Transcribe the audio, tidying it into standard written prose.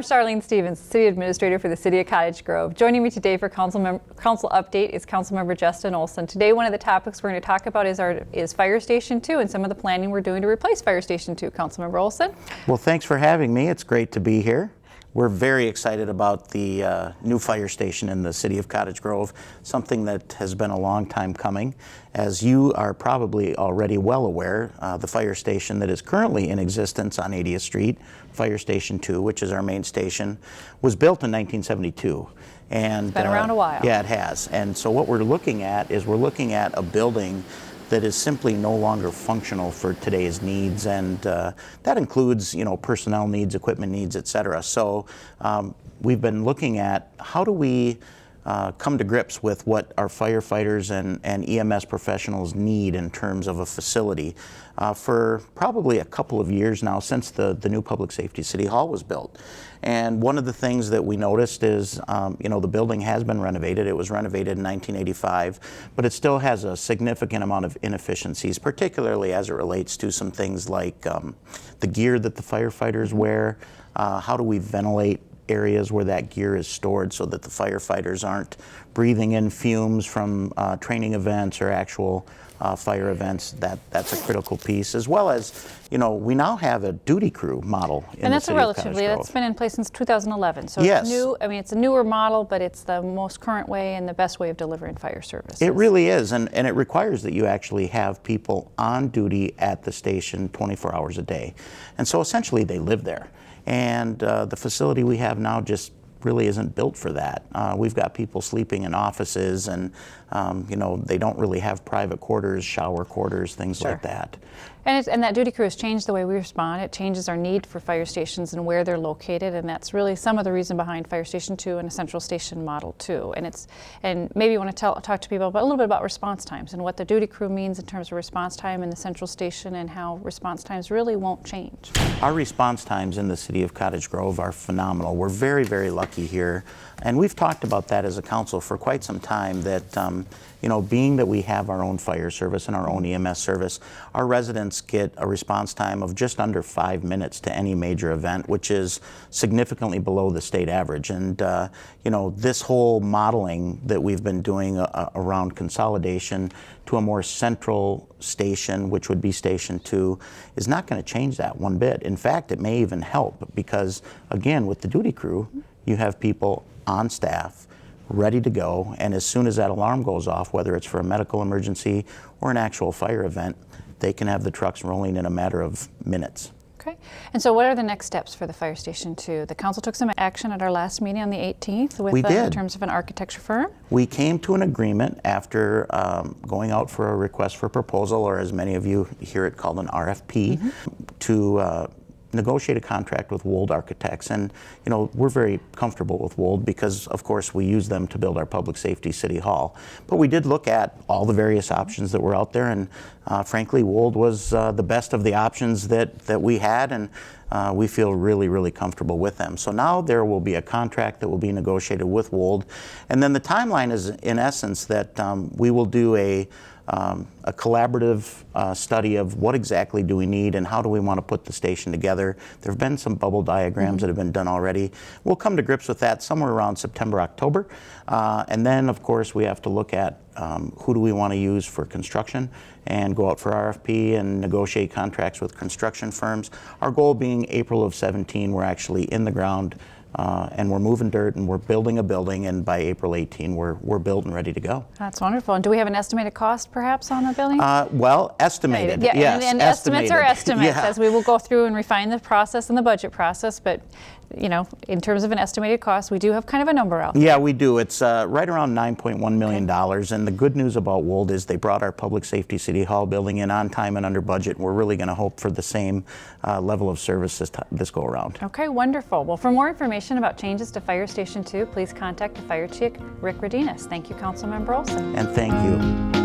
Charlene Stevens, City Administrator for the City of Cottage Grove. Joining me today for council update is Councilmember Justin Olsen. Today, one of the topics we're going to talk about is Fire Station 2 and some of the planning we're doing to replace Fire Station 2. Councilmember Olsen. Well, thanks for having me. It's great to be here. We're very excited about the new fire station in the city of Cottage Grove, something that has been a long time coming. As you are probably already well aware, the fire station that is currently in existence on 80th Street, Fire Station 2, which is our main station, was built in 1972. And it's been around a while. Yeah, it has. And so what we're looking at is a building that is simply no longer functional for today's needs, and that includes, personnel needs, equipment needs, et cetera. So we've been looking at how do we come to grips with what our firefighters and EMS professionals need in terms of a facility. For probably a couple of years now, since the new Public Safety City Hall was built. And one of the things that we noticed is, the building has been renovated. It was renovated in 1985, but it still has a significant amount of inefficiencies, particularly as it relates to some things like the gear that the firefighters wear. How do we ventilate areas where that gear is stored so that the firefighters aren't breathing in fumes from training events or actual fire events? That's a critical piece, as well as, we now have a duty crew model in the city of Cottage Grove. That's been in place since 2011. So yes. It's new. I mean, it's a newer model, but it's the most current way and the best way of delivering fire services. It really is, and it requires that you actually have people on duty at the station 24 hours a day. And so essentially they live there. And the facility we have now just really isn't built for that. We've got people sleeping in offices, and they don't really have private quarters, shower quarters, things Sure. like that. And that duty crew has changed the way we respond. It changes our need for fire stations and where they're located, and that's really some of the reason behind Fire Station 2 and a central station model too. And maybe you want to talk to people about a little bit about response times and what the duty crew means in terms of response time in the central station and how response times really won't change. Our response times in the city of Cottage Grove are phenomenal. We're very, very lucky here. And we've talked about that as a council for quite some time, that being that we have our own fire service and our own EMS service, our residents get a response time of just under 5 minutes to any major event, which is significantly below the state average. And this whole modeling that we've been doing around consolidation to a more central station, which would be Station 2, is not going to change that one bit. In fact, it may even help, because again, with the duty crew, you have people on staff ready to go, and as soon as that alarm goes off, whether it's for a medical emergency or an actual fire event, they can have the trucks rolling in a matter of minutes. Okay. And so what are the next steps for the Fire Station 2? The council took some action at our last meeting on the 18th in terms of an architecture firm. We came to an agreement after going out for a request for proposal, or as many of you hear it called an RFP, to negotiate a contract with Wold Architects. And we're very comfortable with Wold because of course we use them to build our Public Safety City Hall. But we did look at all the various options that were out there, and frankly Wold was the best of the options that we had, and we feel really, really comfortable with them. So now there will be a contract that will be negotiated with Wold, and then the timeline is in essence that we will do a collaborative study of what exactly do we need and how do we want to put the station together. There have been some bubble diagrams that have been done already. We'll come to grips with that somewhere around September, October. And then, of course, we have to look at who do we want to use for construction and go out for RFP and negotiate contracts with construction firms. Our goal being April of 17, we're actually in the ground and we're moving dirt and we're building a building, and by April 18 we're built and ready to go. That's wonderful. And do we have an estimated cost perhaps on the building? Well, estimated. Yeah, yes, and estimates are estimates as we will go through and refine the process and the budget process, but in terms of an estimated cost, we do have kind of a number out there. Yeah, we do. It's right around $9.1 million. And the good news about Wold is they brought our Public Safety City Hall building in on time and under budget. We're really going to hope for the same level of service this go around. Okay, wonderful. Well, for more information about changes to Fire Station 2, please contact the Fire Chief, Rick Rodinas. Thank you, Councilmember Olsen. And thank you.